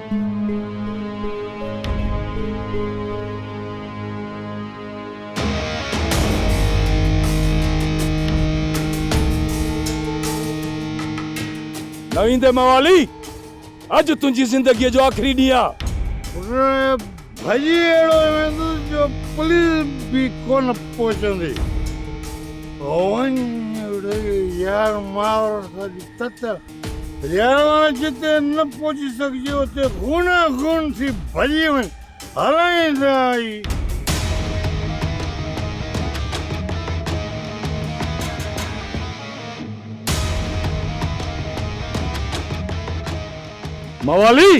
नवीन ते मवाली अज तुझी जिंदगी जो आखिरी ॾींहुं भॼी अहिड़ो वेंदो जो पुलिस बि कोन पहुचंदी यार मार यार माना जिते न पहुची सघिजे उते खून खून थी भॼी वञ हलाईंदा आई मवाली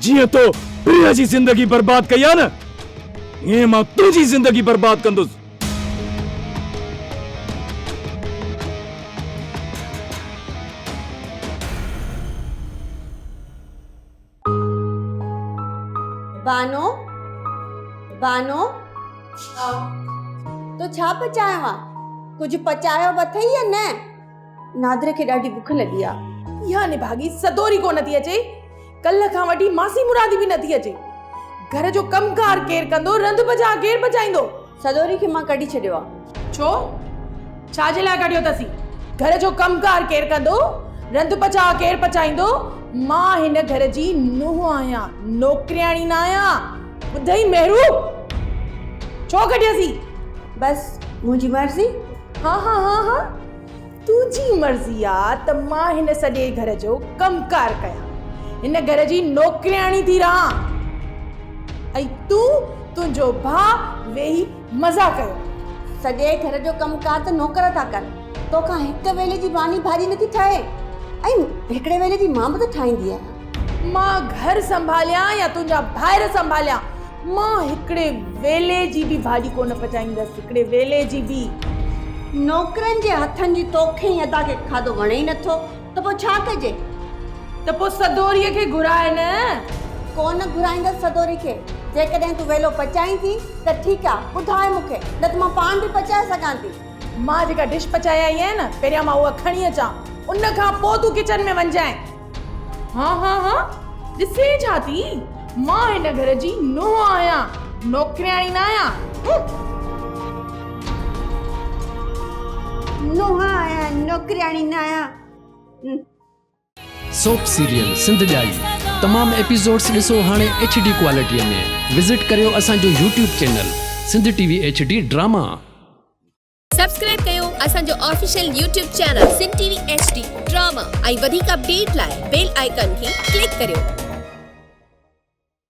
जिए तो प्रिया जी जिंदगी बर्बाद कई न ये मां तुझी जिंदगी बर्बाद कंदुस। बानो बानो तो छा पचायो आ कुछ पचायो बथई या न नादरे के ॾाढी भूख लगी आ या ने भागी सदोरी को नथी अचे कल खां वठी मासी मुरादी भी नथी अचे घर जो कमकार केर कंदो रंध बजा केर बजाइंदो सदोरी के मां कढी छडियो आ छो छा जे लाइ कढियो तसी घर जो कमकार केर कंदो रंध बजा केर पचाइंदो मां हिन घर जी नुंहुं आहियां नौकरियाणी न आहियां ॿुधई मेहरू छो कढियसी बस मुंहिंजी मर्ज़ी हाँ हाँ हाँ हाँ तुझी मर्ज़ी आ त मां हिन सॼे घर जो कमकार कयां हिन घर जी नौकरियाणी थी रहां ऐं तूं तुंहिंजो भाउ वेही मज़ा कयो सॼे घर जो कमकार त नौकर था कनि तोखां हिकु वेले जी भानी भाॼी नथी ठहे ऐं हिकिड़े वेले जी मां बि त ठाहींदी आहियां मां घर संभालियां या तुंहिंजा भाइर संभालियां मां हिकिड़े वेले जी बि भाॼी कोन पचाईंदसि हिकिड़े वेले जी बि नौकरनि जे हथनि जी तोखे ई अदा खे खाधो वणे ई नथो त पोइ छा कजे त पोइ सदोरीअ खे घुराए न कोन घुराईंदसि सदोरी खे जेकॾहिं तूं वेलो पचाईं थी त ठीकु आहे ॿुधाए मूंखे न त मां पाण बि पचाए सघां थी मां जेका डिश पचाए आई आहियां न पहिरियां मां उहा खणी अचां उन खां पोइ तूं किचन में वञजांइ हाँ हाँ हाँ ॾिसे छा थी मां हिन घर जी नुंहुं आहियां नौकरियाणी न आहियां नुंहुं आहियां नौकरियाणी न आहियां सोप सीरियल सिंध ॼाई तमाम एपिसोड्स ॾिसो हाणे HD क्वालिटीअ में विज़िट करियो असांजो YouTube channel Sindh TV HD drama subscribe कयो असांजो official YouTube channel Sindh TV HD drama ऐं वधीक अपडेट लाइ बेल आइकन खे क्लिक करियो।